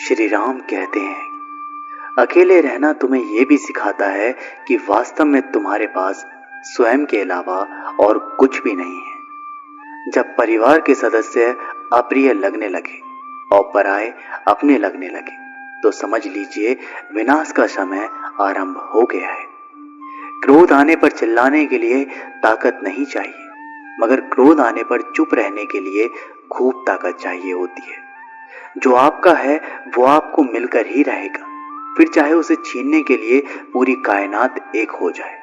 श्री राम कहते हैं, अकेले रहना तुम्हें यह भी सिखाता है कि वास्तव में तुम्हारे पास स्वयं के अलावा और कुछ भी नहीं है। जब परिवार के सदस्य अप्रिय लगने लगे और पराये अपने लगने लगे तो समझ लीजिए विनाश का समय आरंभ हो गया है। क्रोध आने पर चिल्लाने के लिए ताकत नहीं चाहिए, मगर क्रोध आने पर चुप रहने के लिए खूब ताकत चाहिए होती है। जो आपका है वो आपको मिलकर ही रहेगा, फिर चाहे उसे छीनने के लिए पूरी कायनात एक हो जाए।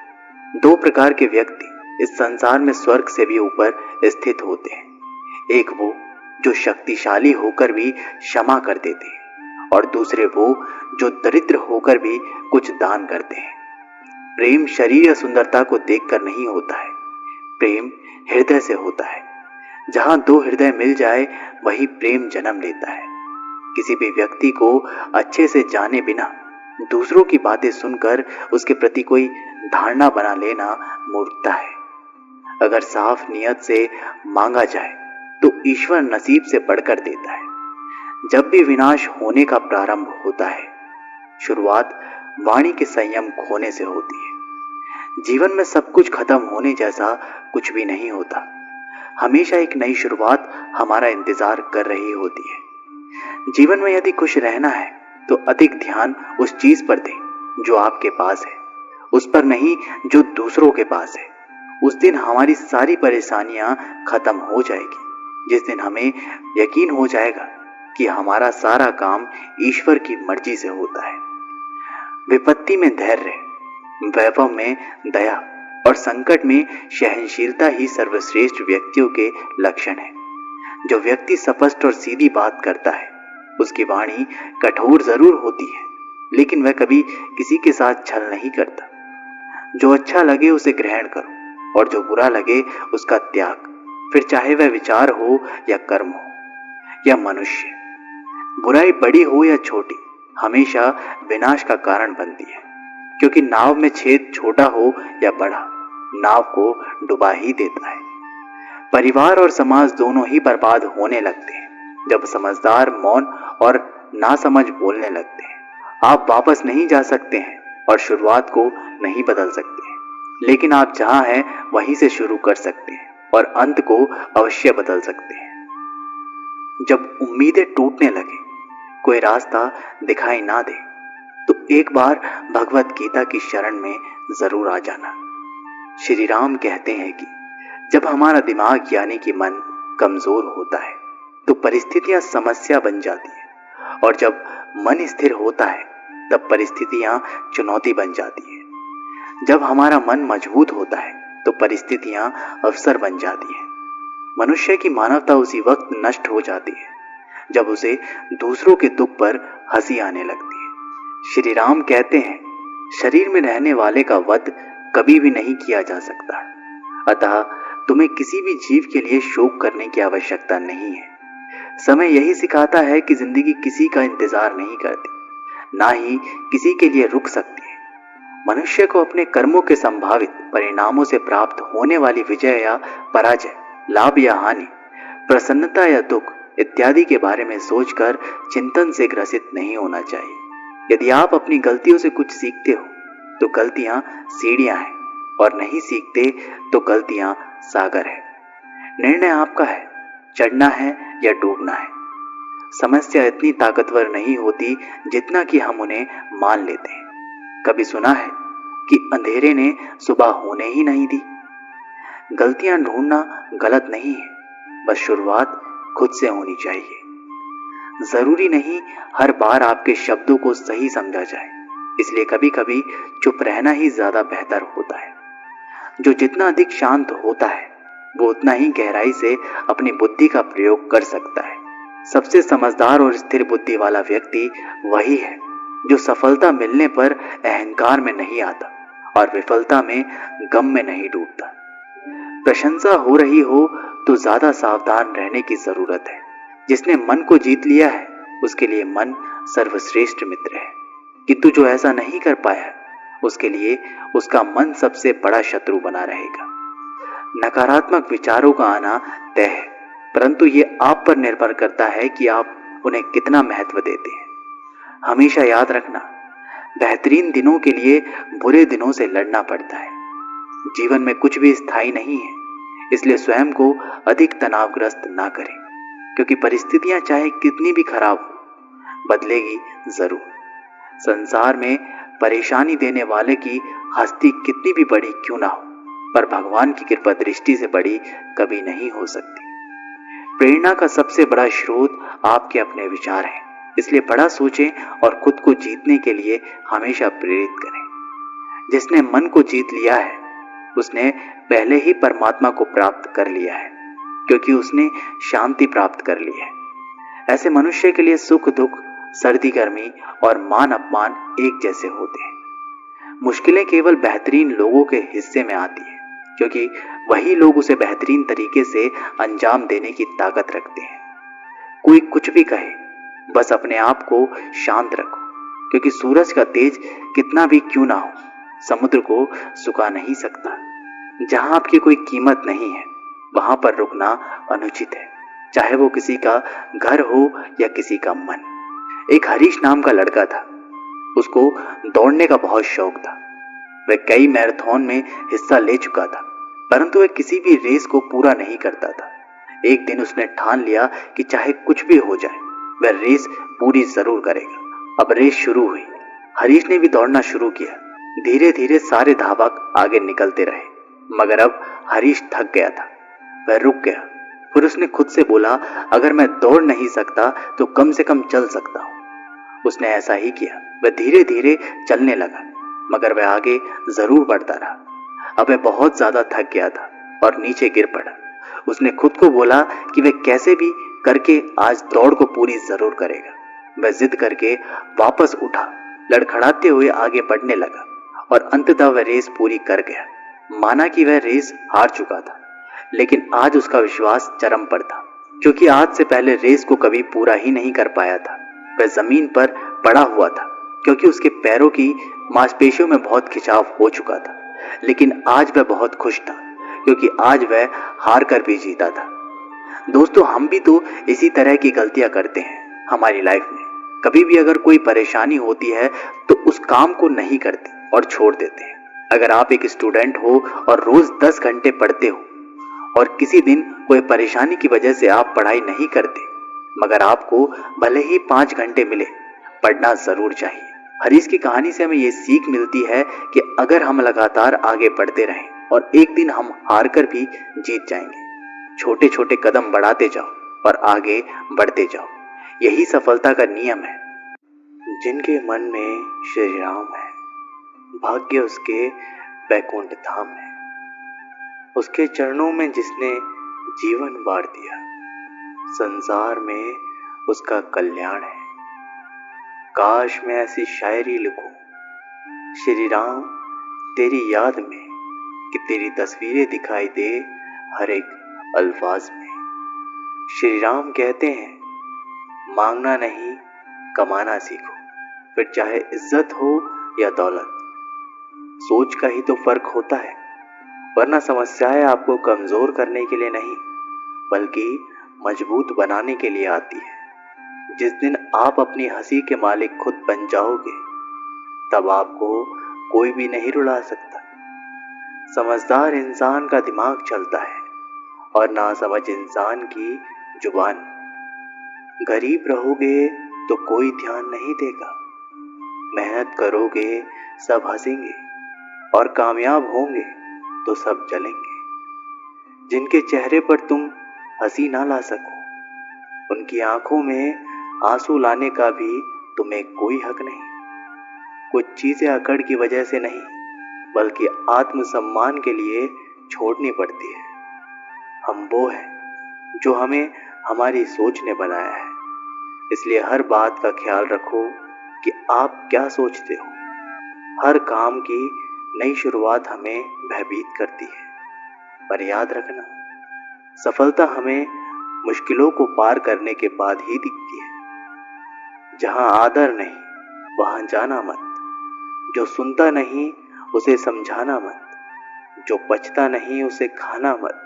दो प्रकार के व्यक्ति इस संसार में स्वर्ग से भी ऊपर स्थित होते हैं। एक वो जो शक्तिशाली होकर भी क्षमा कर देते हैं, और दूसरे वो जो दरिद्र होकर भी कुछ दान करते हैं। प्रेम शरीर या सुंदरता को देखकर नहीं होता है, प्रेम हृदय से होता है। जहां दो हृदय मिल जाए वही प्रेम जन्म लेता है। किसी भी व्यक्ति को अच्छे से जाने बिना दूसरों की बातें सुनकर उसके प्रति कोई धारणा बना लेना मूर्खता है। अगर साफ नियत से मांगा जाए तो ईश्वर नसीब से बढ़कर देता है। जब भी विनाश होने का प्रारंभ होता है, शुरुआत वाणी के संयम खोने से होती है। जीवन में सब कुछ खत्म होने जैसा कुछ भी नहीं होता। हमेशा एक नई शुरुआत हमारा इंतजार कर रही होती है। जीवन में यदि खुश रहना है तो अधिक ध्यान उस चीज पर दें जो आपके पास है, उस पर नहीं जो दूसरों के पास है। उस दिन हमारी सारी परेशानियां खत्म हो जाएगी, जिस दिन हमें यकीन हो जाएगा कि हमारा सारा काम ईश्वर की मर्जी से होता है। विपत्ति में धैर्य, वैभव में दया और संकट में सहनशीलता ही सर्वश्रेष्ठ व्यक्तियों के लक्षण है। जो व्यक्ति स्पष्ट और सीधी बात करता है उसकी वाणी कठोर जरूर होती है, लेकिन वह कभी किसी के साथ छल नहीं करता। जो अच्छा लगे उसे ग्रहण करो और जो बुरा लगे उसका त्याग, फिर चाहे वह विचार हो या कर्म हो या मनुष्य। बुराई बड़ी हो या छोटी हमेशा विनाश का कारण बनती है, क्योंकि नाव में छेद छोटा हो या बड़ा, नाव को डुबा ही देता है। परिवार और समाज दोनों ही बर्बाद होने लगते हैं जब समझदार मौन और नासमझ बोलने लगते हैं। आप वापस नहीं जा सकते हैं और शुरुआत को नहीं बदल सकते हैं, लेकिन आप जहां हैं वहीं से शुरू कर सकते हैं और अंत को अवश्य बदल सकते हैं। जब उम्मीदें टूटने लगे, कोई रास्ता दिखाई ना दे, तो एक बार भगवत गीता की शरण में जरूर आ जाना। श्री राम कहते हैं कि जब हमारा दिमाग यानी कि मन कमजोर होता है तो परिस्थितियां समस्या बन जाती है, और जब मन स्थिर होता है तब परिस्थितियां चुनौती बन जाती है। जब हमारा मन मजबूत होता है तो परिस्थितियां अवसर बन जाती हैं। मनुष्य की मानवता उसी वक्त नष्ट हो जाती है जब उसे दूसरों के दुख पर हंसी आने लगती है। श्री राम कहते हैं, शरीर में रहने वाले का वध कभी भी नहीं किया जा सकता, अतः तुम्हें किसी भी जीव के लिए शोक करने की आवश्यकता नहीं है। समय यही सिखाता है कि जिंदगी किसी का इंतजार नहीं करती, ना ही किसी के लिए रुक सकती है। मनुष्य को अपने कर्मों के संभावित परिणामों से प्राप्त होने वाली विजय या पराजय, लाभ या हानि, प्रसन्नता या दुख इत्यादि के बारे में सोचकर चिंतन से ग्रसित नहीं होना चाहिए। यदि आप अपनी गलतियों से कुछ सीखते हो तो गलतियां सीढ़ियां हैं, और नहीं सीखते तो गलतियां सागर है। निर्णय आपका है, चढ़ना है या डूबना है। समस्या इतनी ताकतवर नहीं होती जितना कि हम उन्हें मान लेते हैं। कभी सुना है कि अंधेरे ने सुबह होने ही नहीं दी? गलतियां ढूंढना गलत नहीं है, बस शुरुआत खुद से होनी चाहिए। जरूरी नहीं हर बार आपके शब्दों को सही समझा जाए, इसलिए कभी कभी चुप रहना ही ज्यादा बेहतर होता है। जो जितना अधिक शांत होता है वो उतना ही गहराई से अपनी बुद्धि का प्रयोग कर सकता है। सबसे समझदार और स्थिर बुद्धि वाला व्यक्ति वही है जो सफलता मिलने पर अहंकार में नहीं आता और विफलता में गम में नहीं डूबता। प्रशंसा हो रही हो तो ज्यादा सावधान रहने की जरूरत है। जिसने मन को जीत लिया है उसके लिए मन सर्वश्रेष्ठ मित्र है, किंतु जो ऐसा नहीं कर पाया उसके लिए उसका मन सबसे बड़ा शत्रु बना रहेगा। नकारात्मक विचारों का आना तय है, परंतु ये आप पर निर्भर करता है कि आप उन्हें कितना महत्व देते हैं। हमेशा याद रखना, बेहतरीन दिनों के लिए बुरे दिनों से लड़ना पड़ता है। जीवन में कुछ भी स्थायी नहीं है, इसलिए स्वयं को अधिक तनावग्रस्त ना करें, क्योंकि परिस्थितियां चाहे कितनी भी खराब हो, बदलेगी जरूर। संसार में परेशानी देने वाले की हस्ती कितनी भी बड़ी क्यों ना हो, पर भगवान की कृपा दृष्टि से बड़ी कभी नहीं हो सकती। प्रेरणा का सबसे बड़ा स्रोत आपके अपने विचार हैं, इसलिए बड़ा सोचें और खुद को जीतने के लिए हमेशा प्रेरित करें। जिसने मन को जीत लिया है उसने पहले ही परमात्मा को प्राप्त कर लिया है, क्योंकि उसने शांति प्राप्त कर ली है। ऐसे मनुष्य के लिए सुख दुख, सर्दी गर्मी और मान अपमान एक जैसे होते हैं। मुश्किलें केवल बेहतरीन लोगों के हिस्से में आती है, क्योंकि वही लोग उसे बेहतरीन तरीके से अंजाम देने की ताकत रखते हैं। कोई कुछ भी कहे, बस अपने आप को शांत रखो, क्योंकि सूरज का तेज कितना भी क्यों ना हो, समुद्र को सुखा नहीं सकता। जहां आपकी कोई कीमत नहीं है वहां पर रुकना अनुचित है, चाहे वो किसी का घर हो या किसी का मन। एक हरीश नाम का लड़का था। उसको दौड़ने का बहुत शौक था। वह कई मैराथन में हिस्सा ले चुका था, परंतु वह किसी भी रेस को पूरा नहीं करता था। एक दिन उसने ठान लिया कि चाहे कुछ भी हो जाए वह रेस पूरी जरूर करेगा। अब रेस शुरू हुई। हरीश ने भी दौड़ना शुरू किया। धीरे धीरे सारे धावक आगे निकलते रहे, मगर अब हरीश थक गया था। वह रुक गया। फिर उसने खुद से बोला, अगर मैं दौड़ नहीं सकता तो कम से कम चल सकता हूँ। उसने ऐसा ही किया। वह धीरे धीरे चलने लगा, मगर वह आगे जरूर बढ़ता रहा। अब वह बहुत ज्यादा थक गया था और नीचे गिर पड़ा। उसने खुद को बोला कि वह कैसे भी करके आज दौड़ को पूरी जरूर करेगा। वह जिद करके वापस उठा, लड़खड़ाते हुए आगे बढ़ने लगा और अंततः वह रेस पूरी कर गया। माना कि वह रेस हार चुका था, लेकिन आज उसका विश्वास चरम पर था, क्योंकि आज से पहले रेस को कभी पूरा ही नहीं कर पाया था। वह जमीन पर पड़ा हुआ था, क्योंकि उसके पैरों की मांसपेशियों में बहुत खिंचाव हो चुका था। लेकिन आज वह बहुत खुश था, क्योंकि आज वह हार कर भी जीता था। दोस्तों, हम भी तो इसी तरह की गलतियां करते हैं हमारी लाइफ में। कभी भी अगर कोई परेशानी होती है तो उस काम को नहीं करते और छोड़ देते हैं। अगर आप एक स्टूडेंट हो और रोज 10 घंटे पढ़ते हो और किसी दिन कोई परेशानी की वजह से आप पढ़ाई नहीं करते, मगर आपको भले ही 5 घंटे मिले, पढ़ना जरूर चाहिए। हरीश की कहानी से हमें ये सीख मिलती है कि अगर हम लगातार आगे बढ़ते रहें और एक दिन हम हार कर भी जीत जाएंगे। छोटे छोटे कदम बढ़ाते जाओ और आगे बढ़ते जाओ, यही सफलता का नियम है। जिनके मन में श्री राम है, भाग्य उसके वैकुंठ धाम है। उसके चरणों में जिसने जीवन बार दिया, संसार में उसका कल्याण है। काश मैं ऐसी शायरी लिखूं, श्री राम तेरी याद में, कि तेरी तस्वीरें दिखाई दे हर एक अल्फाज में। श्री राम कहते हैं, मांगना नहीं कमाना सीखो, फिर चाहे इज्जत हो या दौलत। सोच का ही तो फर्क होता है, वरना समस्याएं आपको कमजोर करने के लिए नहीं बल्कि मजबूत बनाने के लिए आती है। जिस दिन आप अपनी हंसी के मालिक खुद बन जाओगे, तब आपको कोई भी नहीं रुला सकता। समझदार इंसान का दिमाग चलता है और नासमझ इंसान की जुबान। गरीब रहोगे तो कोई ध्यान नहीं देगा, मेहनत करोगे सब हंसेंगे और कामयाब होंगे तो सब जलेंगे। जिनके चेहरे पर तुम हंसी ना ला सको, उनकी आंखों में आंसू लाने का भी तुम्हें कोई हक नहीं। कुछ चीजें अकड़ की वजह से नहीं बल्कि आत्मसम्मान के लिए छोड़नी पड़ती है। हम वो हैं जो हमें हमारी सोच ने बनाया है, इसलिए हर बात का ख्याल रखो कि आप क्या सोचते हो। हर काम की नई शुरुआत हमें भयभीत करती है, पर याद रखना, सफलता हमें मुश्किलों को पार करने के बाद ही दिखती है। जहां आदर नहीं वहां जाना मत, जो सुनता नहीं उसे समझाना मत, जो बचता नहीं उसे खाना मत,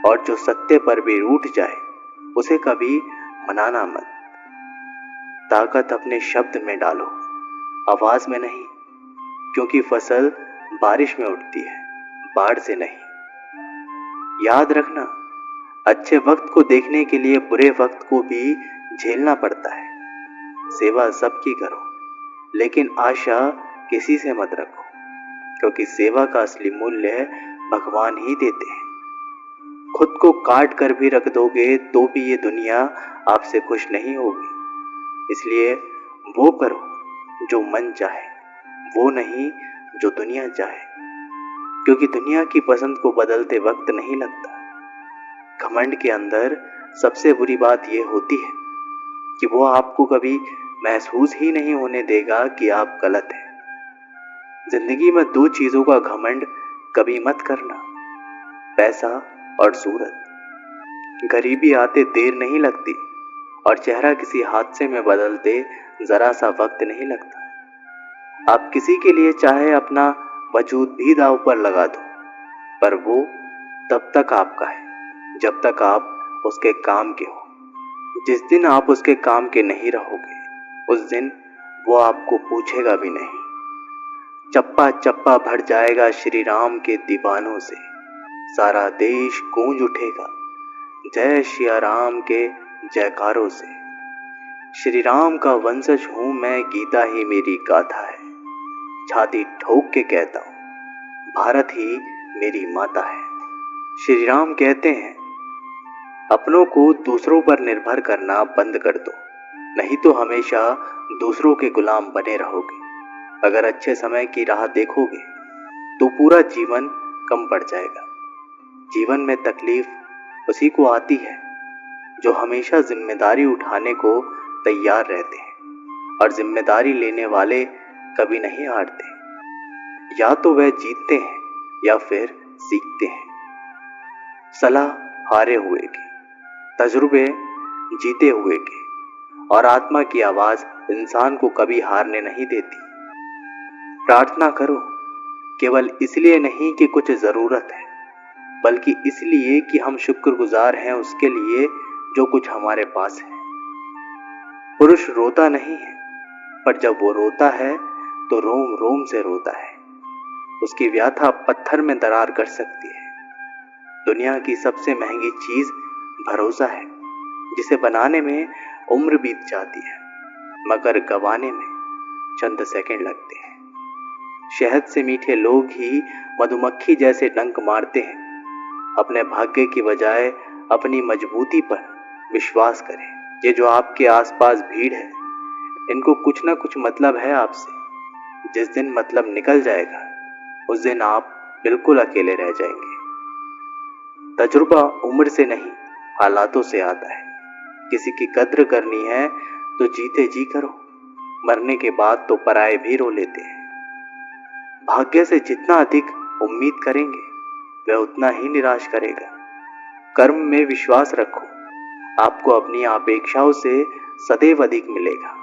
और जो सत्य पर भी रूठ जाए उसे कभी मनाना मत। ताकत अपने शब्द में डालो, आवाज में नहीं, क्योंकि फसल बारिश में उठती है, बाढ़ से नहीं। याद रखना, अच्छे वक्त को देखने के लिए बुरे वक्त को भी झेलना पड़ता है। सेवा सबकी करो, लेकिन आशा किसी से मत रखो, क्योंकि सेवा का असली मूल्य भगवान ही देते हैं। खुद को काट कर भी रख दोगे तो भी ये दुनिया आपसे खुश नहीं होगी। इसलिए वो करो जो मन चाहे, वो नहीं जो दुनिया चाहे, क्योंकि दुनिया की पसंद को बदलते वक्त नहीं लगता। घमंड के अंदर सबसे बुरी बात यह होती है कि वो आपको कभी महसूस ही नहीं होने देगा कि आप गलत हैं। जिंदगी में दो चीजों का घमंड कभी मत करना, पैसा और सूरत। गरीबी आते देर नहीं लगती और चेहरा किसी हादसे में बदलते जरा सा वक्त नहीं लगता। आप किसी के लिए चाहे अपना वजूद भी दांव पर लगा दो, पर वो तब तक आपका है जब तक आप उसके काम के हो। जिस दिन आप उसके काम के नहीं रहोगे, उस दिन वो आपको पूछेगा भी नहीं। चप्पा चप्पा भर जाएगा श्री राम के दीवानों से, सारा देश गूंज उठेगा जय श्री राम के जयकारों से। श्री राम का वंशज हूं मैं, गीता ही मेरी गाथा है। छाती ठोक के कहता हूं, भारत ही मेरी माता है। श्री राम कहते हैं, अपनों को दूसरों पर निर्भर करना बंद कर दो, नहीं तो हमेशा दूसरों के गुलाम बने रहोगे। अगर अच्छे समय की राह देखोगे तो पूरा जीवन कम पड़ जाएगा। जीवन में तकलीफ उसी को आती है जो हमेशा जिम्मेदारी उठाने को तैयार रहते हैं, और जिम्मेदारी लेने वाले कभी नहीं हारते। या तो वह जीतते हैं या फिर सीखते हैं। सलाह हारे हुए की, तजुर्बे जीते हुए के, और आत्मा की आवाज इंसान को कभी हारने नहीं देती। प्रार्थना करो, केवल इसलिए नहीं कि कुछ जरूरत है, बल्कि इसलिए कि हम शुक्रगुजार हैं उसके लिए जो कुछ हमारे पास है। पुरुष रोता नहीं है, पर जब वो रोता है तो रोम रोम से रोता है। उसकी व्यथा पत्थर में दरार कर सकती है। दुनिया की सबसे महंगी चीज भरोसा है, जिसे बनाने में उम्र बीत जाती है, मगर गंवाने में चंद सेकंड लगते हैं। शहद से मीठे लोग ही मधुमक्खी जैसे डंक मारते हैं। अपने भाग्य की बजाय अपनी मजबूती पर विश्वास करें। ये जो आपके आसपास भीड़ है, इनको कुछ ना कुछ मतलब है आपसे। जिस दिन मतलब निकल जाएगा, उस दिन आप बिल्कुल अकेले रह जाएंगे। तजुर्बा उम्र से नहीं, हालातों से आता है। किसी की कद्र करनी है तो जीते जी करो, मरने के बाद तो पराये भी रो लेते हैं। भाग्य से जितना अधिक उम्मीद करेंगे, वह उतना ही निराश करेगा। कर्म में विश्वास रखो, आपको अपनी अपेक्षाओं से सदैव अधिक मिलेगा।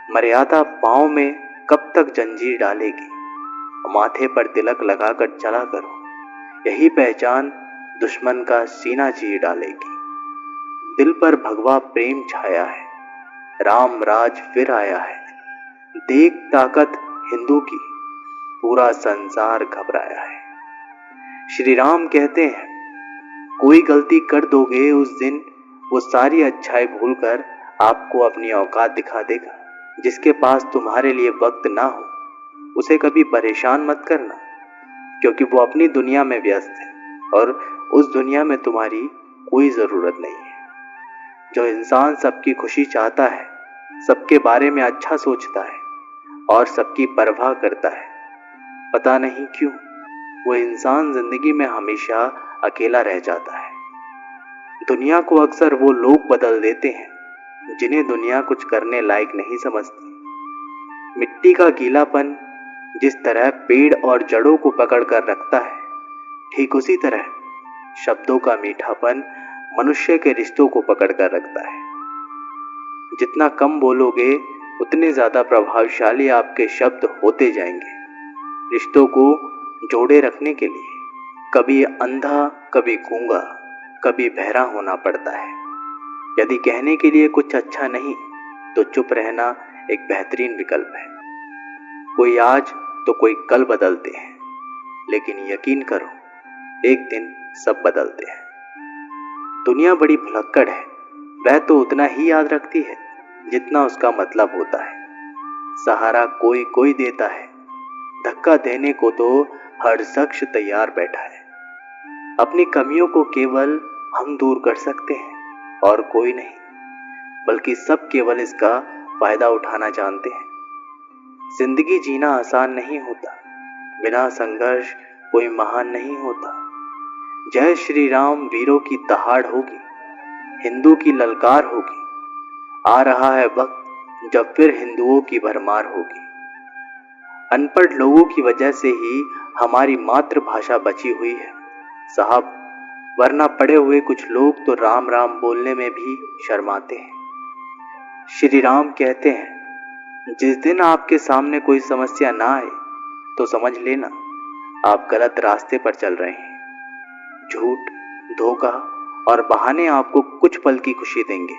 मर्यादा पांव में कब तक जंजीर डालेगी, माथे पर तिलक लगाकर चला करो। यही पहचान दुश्मन का सीना चीर डालेगी। दिल पर भगवा प्रेम छाया है, राम राज फिर आया है। देख ताकत हिंदू की, पूरा संसार घबराया है। श्री राम कहते हैं, कोई गलती कर दोगे उस दिन वो सारी अच्छाई भूलकर आपको अपनी औकात दिखा देगा। जिसके पास तुम्हारे लिए वक्त ना हो, उसे कभी परेशान मत करना, क्योंकि वो अपनी दुनिया में व्यस्त है और उस दुनिया में तुम्हारी कोई जरूरत नहीं है। जो इंसान सबकी खुशी चाहता है, सबके बारे में अच्छा सोचता है और सबकी परवाह करता है, पता नहीं क्यों वो इंसान जिंदगी में हमेशा अकेला रह जाता है। दुनिया को अक्सर वो लोग बदल देते हैं जिन्हें दुनिया कुछ करने लायक नहीं समझती। मिट्टी का गीलापन जिस तरह पेड़ और जड़ों को पकड़ कर रखता है, ठीक उसी तरह शब्दों का मीठापन मनुष्य के रिश्तों को पकड़ कर रखता है। जितना कम बोलोगे, उतने ज्यादा प्रभावशाली आपके शब्द होते जाएंगे। रिश्तों को जोड़े रखने के लिए कभी अंधा, कभी गूंगा, कभी बहरा होना पड़ता है। यदि कहने के लिए कुछ अच्छा नहीं, तो चुप रहना एक बेहतरीन विकल्प है। कोई आज तो कोई कल बदलते हैं, लेकिन यकीन करो एक दिन सब बदलते हैं। दुनिया बड़ी भुलक्कड़ है, वह तो उतना ही याद रखती है जितना उसका मतलब होता है। सहारा कोई कोई देता है, धक्का देने को तो हर शख्स तैयार बैठा है। अपनी कमियों को केवल हम दूर कर सकते हैं और कोई नहीं, बल्कि सब केवल इसका फायदा उठाना जानते हैं। जिंदगी जीना आसान नहीं होता, बिना संघर्ष कोई महान नहीं होता। जय श्री राम वीरों की दहाड़ होगी, हिंदू की ललकार होगी। आ रहा है वक्त जब फिर हिंदुओं की भरमार होगी। अनपढ़ लोगों की वजह से ही हमारी मातृभाषा बची हुई है साहब, वरना पढ़े हुए कुछ लोग तो राम राम बोलने में भी शर्माते हैं। श्री राम कहते हैं, जिस दिन आपके सामने कोई समस्या ना आए तो समझ लेना आप गलत रास्ते पर चल रहे हैं। झूठ, धोखा और बहाने आपको कुछ पल की खुशी देंगे,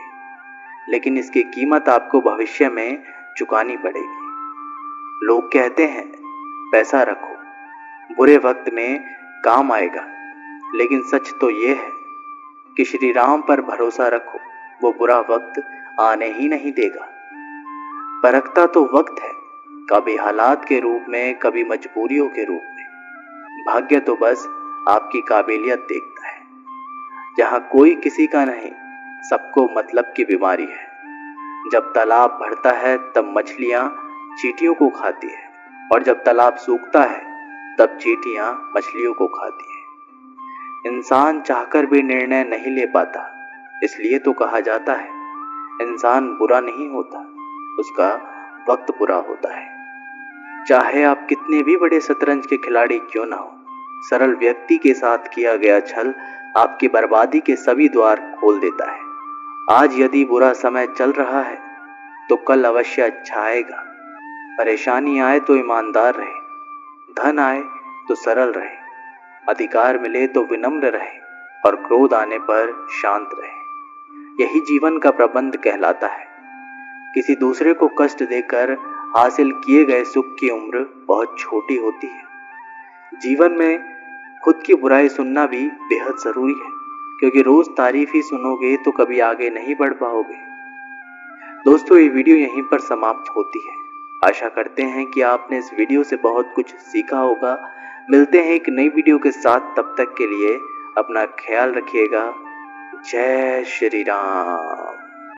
लेकिन इसकी कीमत आपको भविष्य में चुकानी पड़ेगी। लोग कहते हैं पैसा रखो, बुरे वक्त में काम आएगा, लेकिन सच तो ये है कि श्री राम पर भरोसा रखो, वो बुरा वक्त आने ही नहीं देगा। परखता तो वक्त है, कभी हालात के रूप में, कभी मजबूरियों के रूप में। भाग्य तो बस आपकी काबिलियत देखता है। जहां कोई किसी का नहीं, सबको मतलब की बीमारी है। जब तालाब भरता है तब मछलियां चींटियों को खाती है, और जब तालाब सूखता है तब चींटियां मछलियों को खाती है। इंसान चाहकर भी निर्णय नहीं ले पाता, इसलिए तो कहा जाता है इंसान बुरा नहीं होता, उसका वक्त बुरा होता है। चाहे आप कितने भी बड़े शतरंज के खिलाड़ी क्यों ना हो, सरल व्यक्ति के साथ किया गया छल आपकी बर्बादी के सभी द्वार खोल देता है। आज यदि बुरा समय चल रहा है तो कल अवश्य अच्छा आएगा। परेशानी आए तो ईमानदार रहे, धन आए तो सरल रहे, अधिकार मिले तो विनम्र रहे, और क्रोध आने पर शांत रहे। यही जीवन का प्रबंध कहलाता है। किसी दूसरे को कष्ट देकर हासिल किए गए सुख की उम्र बहुत छोटी होती है। जीवन में खुद की बुराई सुनना भी बेहद जरूरी है, क्योंकि रोज तारीफ ही सुनोगे तो कभी आगे नहीं बढ़ पाओगे। दोस्तों, ये वीडियो यहीं पर समाप्त होती है। आशा करते हैं कि आपने इस वीडियो से बहुत कुछ सीखा होगा। मिलते हैं एक नई वीडियो के साथ, तब तक के लिए अपना ख्याल रखिएगा। जय श्री राम।